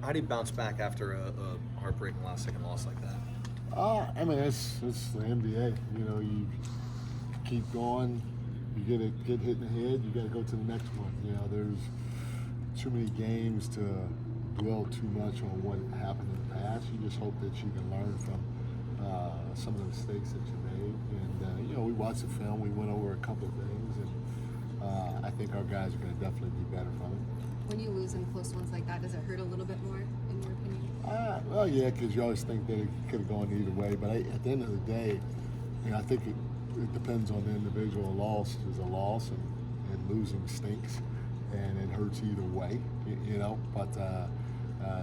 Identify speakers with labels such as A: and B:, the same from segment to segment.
A: How do you bounce back after a heartbreaking last-second loss like that?
B: I mean, it's the NBA. You know, you keep going. You get hit in the head. You got to go to the next one. You know, there's too many games to dwell too much on what happened in the past. You just hope that you can learn from some of the mistakes that you made. And you know, we watched the film. We went over a couple of things, and I think our guys are going to definitely be better from it.
C: When you lose in close ones like that, does it hurt a little bit more, in your opinion?
B: Well, yeah, because you always think that it could have gone either way. But at the end of the day, you know, I think it depends on the individual. A loss is a loss, and losing stinks, and it hurts either way, you know. But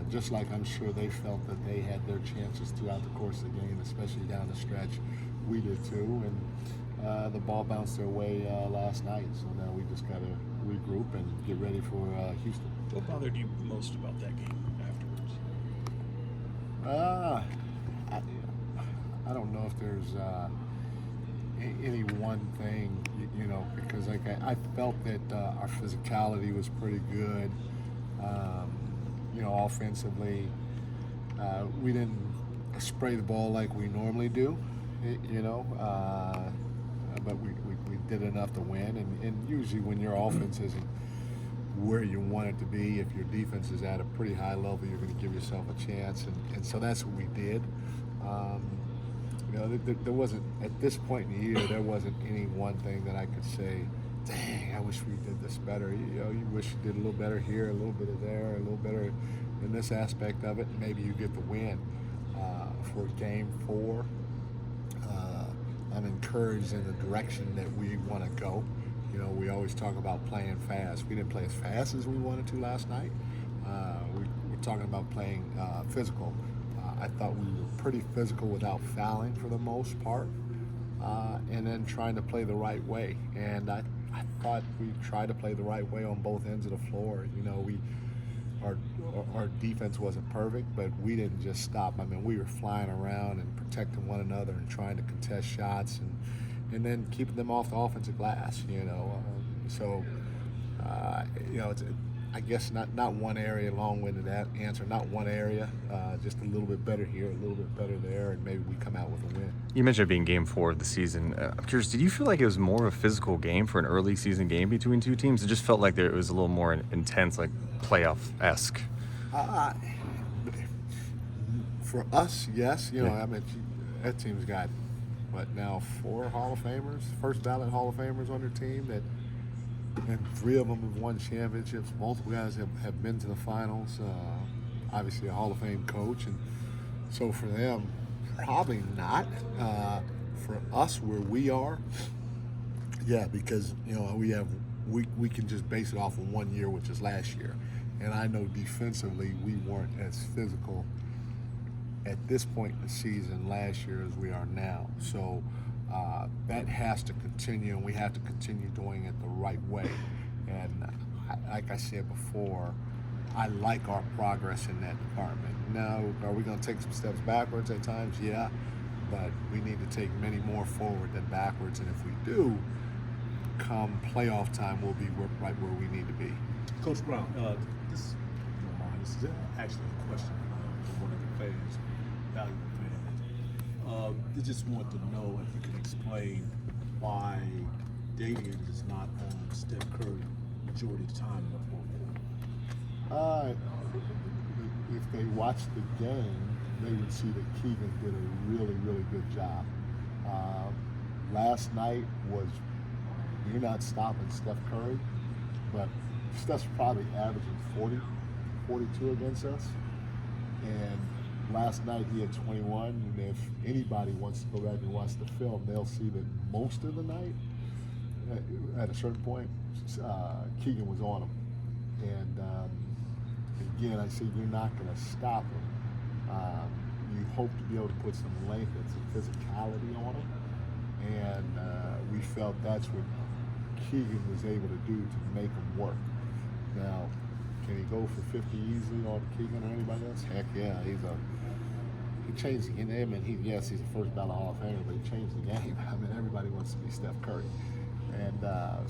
B: just like I'm sure they felt that they had their chances throughout the course of the game, especially down the stretch, we did too. And the ball bounced their way last night, so now we just got to regroup and get ready for Houston.
D: What bothered you most about that game afterwards?
B: I don't know if there's any one thing, you know, because like I felt that our physicality was pretty good. You know, offensively, we didn't spray the ball like we normally do, you know, but we did enough to win. And usually when your offense isn't where you want it to be, if your defense is at a pretty high level, you're going to give yourself a chance. And so that's what we did. You know, there wasn't, at this point in the year, there wasn't any one thing that I could say, dang, I wish we did this better. You know, you wish you did a little better here, a little bit of there, a little better in this aspect of it. Maybe you get the win. For game 4, I'm encouraged in the direction that we want to go. You know, we always talk about playing fast. We didn't play as fast as we wanted to last night. We're talking about playing physical. I thought we were pretty physical without fouling for the most part, and then trying to play the right way. And I thought we tried to play the right way on both ends of the floor. You know, our defense wasn't perfect, but we didn't just stop. I mean, we were flying around and protecting one another and trying to contest shots and then keeping them off the offensive glass, you know. You know, it's, I guess not one area, long-winded answer, not one area, just a little bit better here, a little bit better there, and maybe we come out with a win.
E: You mentioned it being game 4 of the season. I'm curious, did you feel like it was more of a physical game for an early season game between two teams? It just felt like it was a little more intense, like playoff-esque.
B: For us, yes. You know, I mean, that team's got, what, now 4 Hall of Famers, first ballot Hall of Famers on their team, and 3 of them have won championships. Multiple guys have been to the finals. Obviously, a Hall of Fame coach, and so for them, probably not. For us, where we are, yeah, because you know we can just base it off of 1 year, which is last year, and I know defensively we weren't as physical at this point in the season last year as we are now. So that has to continue, and we have to continue doing it the right way. And like I said before, I like our progress in that department. Now, are we going to take some steps backwards at times? Yeah, but we need to take many more forward than backwards. And if we do, come playoff time, we'll be right where we need to be.
D: Coach Brown, this is actually a question from one of the fans, valuable fans. They just want to know if you can explain why Damian is not on Steph Curry majority of the time in the fourth quarter.
B: If they watched the game, they would see that Keegan did a really, really good job. Last night was, you're not stopping Steph Curry, but Steph's probably averaging 40, 42 against us. And last night he had 21, and if anybody wants to go back and watch the film, they'll see that most of the night, at a certain point, Keegan was on him. And again, I say you're not going to stop him. You hope to be able to put some length and some physicality on him. And we felt that's what Keegan was able to do to make him work. Now, can he go for 50 easily on Keegan or anybody else? Heck yeah, he changed the game. I mean, yes, he's a first ballot Hall of Famer, but he changed the game. I mean, everybody wants to be Steph Curry, and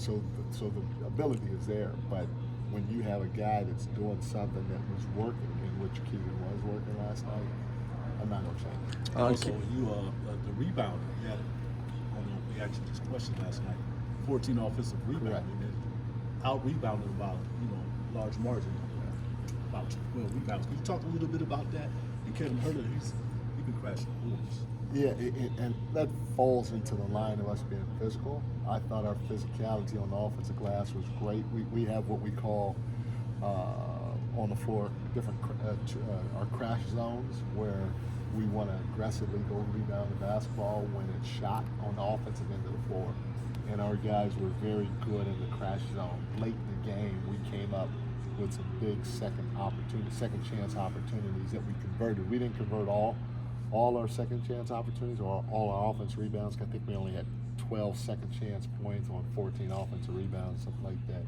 B: so the ability is there. But when you have a guy that's doing something that was working and which Keegan was working last night, I'm not going to change it.
D: Also, you the rebounding. You had, I don't know, we asked you this question last night. 14 offensive rebounding and out rebounding about large margin, about 12 rebounds. Can you talk a little bit about that? And Kevin Herter, he's been crashing the boards.
B: Yeah, and that falls into the line of us being physical. I thought our physicality on the offensive glass was great. We have what we call on the floor different our crash zones where we want to aggressively go rebound the basketball when it's shot on the offensive end of the floor. And our guys were very good in the crash zone. Late in the game, we came up with some big second chance opportunities that we converted. We didn't convert all our second chance opportunities or all our offensive rebounds. I think we only had 12 second chance points on 14 offensive rebounds, something like that,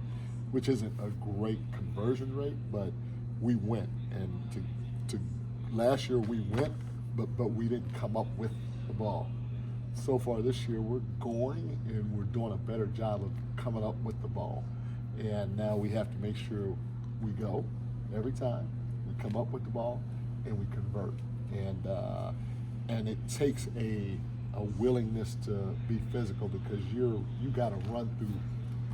B: which isn't a great conversion rate, but we went. And to last year we went, but we didn't come up with the ball. So far this year we're going and we're doing a better job of coming up with the ball. And now we have to make sure we go every time, we come up with the ball and we convert. And it takes a willingness to be physical because you got to run through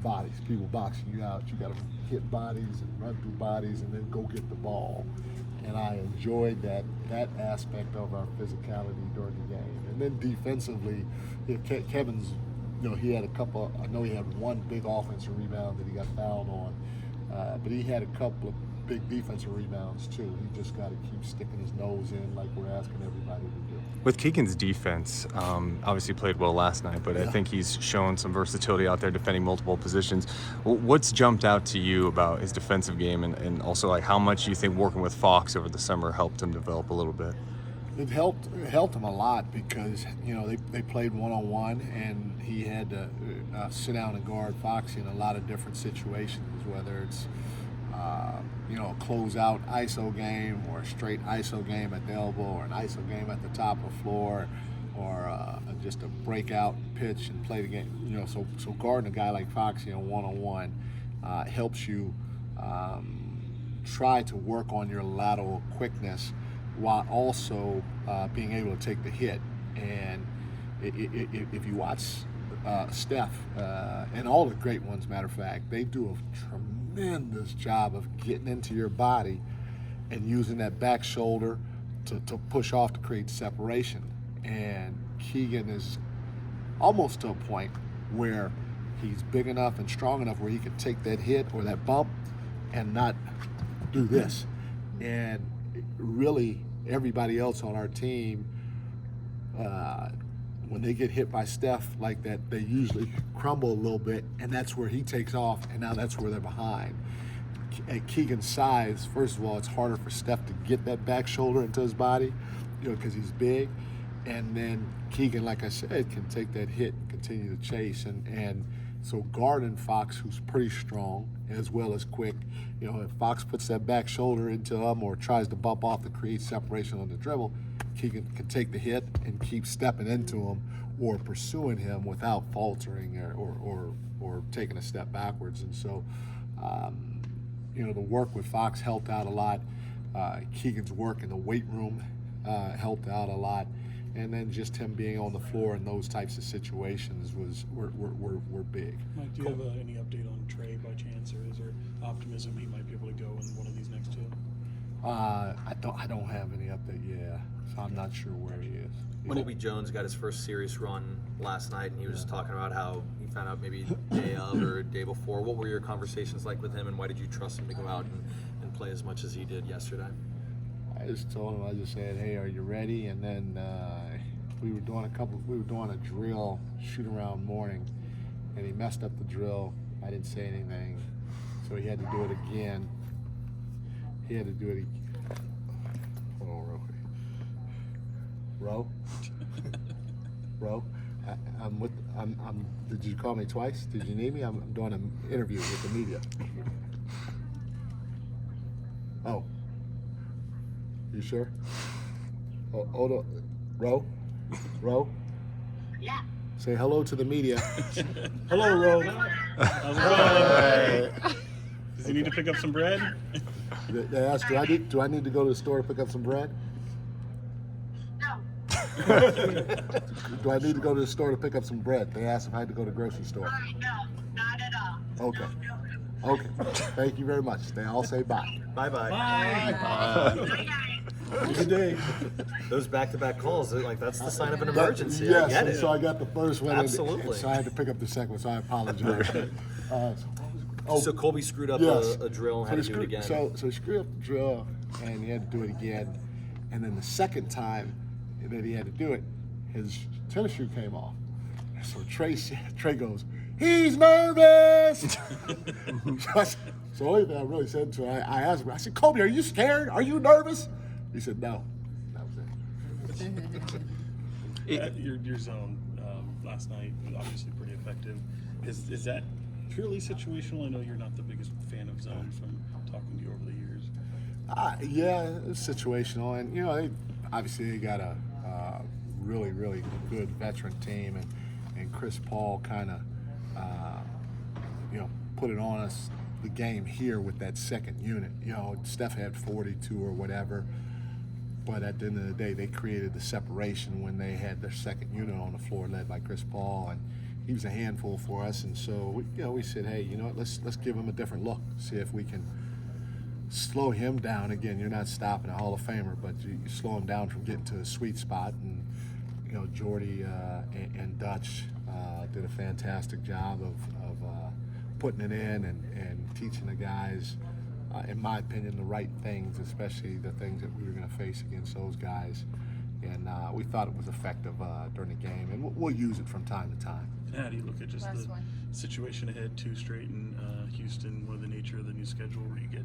B: bodies, people boxing you out. You got to hit bodies and run through bodies and then go get the ball. And I enjoyed that aspect of our physicality during the game. And then defensively, Kevin's, he had I know he had one big offensive rebound that he got fouled on, but he had a couple of big defensive rebounds too. He just got to keep sticking his nose in like we're asking everybody to do.
E: With Keegan's defense, obviously played well last night, but I think he's shown some versatility out there defending multiple positions. What's jumped out to you about his defensive game, and also like how much you think working with Fox over the summer helped him develop a little bit?
B: It helped him a lot because they played one-on-one and he had to sit down and guard Foxy in a lot of different situations, whether it's a close-out ISO game or a straight ISO game at the elbow or an ISO game at the top of the floor or just a breakout pitch and play the game. So guarding a guy like Foxy on one-on-one helps you try to work on your lateral quickness while also being able to take the hit. And if you watch Steph and all the great ones, matter of fact, they do a tremendous job of getting into your body and using that back shoulder to push off to create separation. And Keegan is almost to a point where he's big enough and strong enough where he can take that hit or that bump and not do this. And really, everybody else on our team, when they get hit by Steph like that, they usually crumble a little bit, and that's where he takes off, and now that's where they're behind. At Keegan's size, first of all, it's harder for Steph to get that back shoulder into his body, because he's big. And then Keegan, like I said, can take that hit and continue to chase. And so guarding Fox, who's pretty strong as well as quick, if Fox puts that back shoulder into him or tries to bump off to create separation on the dribble, Keegan can take the hit and keep stepping into him or pursuing him without faltering or taking a step backwards. And so, the work with Fox helped out a lot. Keegan's work in the weight room helped out a lot. And then just him being on the floor in those types of situations were big.
F: Mike, do you have any update on Trey by chance, or is there optimism he might be able to go in one of these next two?
B: I don't have any update yet, so I'm not sure where he is.
A: Colby Jones got his first serious run last night, and he was talking about how he found out maybe day of or day before. What were your conversations like with him, and why did you trust him to go out and play as much as he did yesterday?
B: I just told him, I just said, hey, are you ready? And then we were doing a drill, shoot around morning, and he messed up the drill. I didn't say anything, so he had to do it again. Hold on real quick. Ro? Did you call me twice? Did you need me? I'm doing an interview with the media. Oh. You sure? Oh, hold on. Ro?
G: Yeah.
B: Say hello to the media.
F: Hello, Ro. How's it going? Does he need to pick up some bread?
B: They asked, do I need to go to the store to pick up some bread? Do I need to go to the store to pick up some bread? They asked if I had to go to the grocery store.
G: No, not at all.
B: Okay. Okay. Thank you very much. They all say bye.
A: Bye-bye.
D: Good day.
A: Those back-to-back calls, like that's the sign of an emergency.
B: Yes,
A: I get it.
B: so I got the first one.
A: Absolutely.
B: And so I had to pick up the second one, so I apologize.
A: So Colby screwed up
B: Yes.
A: a drill and had to do it again.
B: So he screwed up the drill, and he had to do it again. And then the second time that he had to do it, his tennis shoe came off. So Trey goes, "He's nervous." So the only thing I really said to him, I asked him, I said, "Colby, are you scared? Are you nervous?" He said, "No." That was it.
F: Your zone last night was obviously pretty effective. Is that purely situational? I know you're not the biggest fan of zone from talking to you over the years.
B: Yeah, it's situational, and obviously they got a really, really good veteran team, and Chris Paul kind of put it on us the game here with that second unit. Steph had 42 or whatever, but at the end of the day, they created the separation when they had their second unit on the floor, led by Chris Paul, and he was a handful for us. And so we said, hey, you know what? Let's give him a different look, see if we can slow him down. Again, you're not stopping a Hall of Famer, but you slow him down from getting to a sweet spot. And Jordy and Dutch did a fantastic job of putting it in and teaching the guys, in my opinion, the right things, especially the things that we were going to face against those guys. And we thought it was effective during the game, and we'll use it from time to time.
F: And how do you look at just
C: Last
F: the
C: one.
F: situation ahead, 2 straight in Houston, what the nature of the new schedule where you get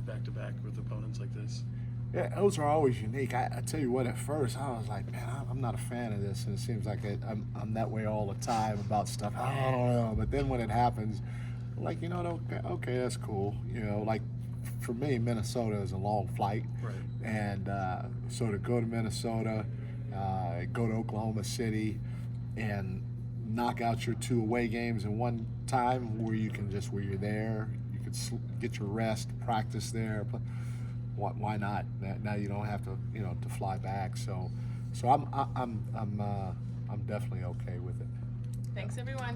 F: back-to-back with opponents like this?
B: Yeah, those are always unique. I tell you what, at first I was like, man, I'm not a fan of this, and it seems like I'm that way all the time about stuff. I don't know, but then when it happens, I'm like, okay, that's cool. Like for me, Minnesota is a long flight,
F: Right.
B: and so to go to Minnesota, go to Oklahoma City, and knock out your 2 away games in one time, where you're there, you can get your rest, practice there. Why not? Now you don't have to, to fly back. So I'm definitely okay with it.
H: Thanks, everyone.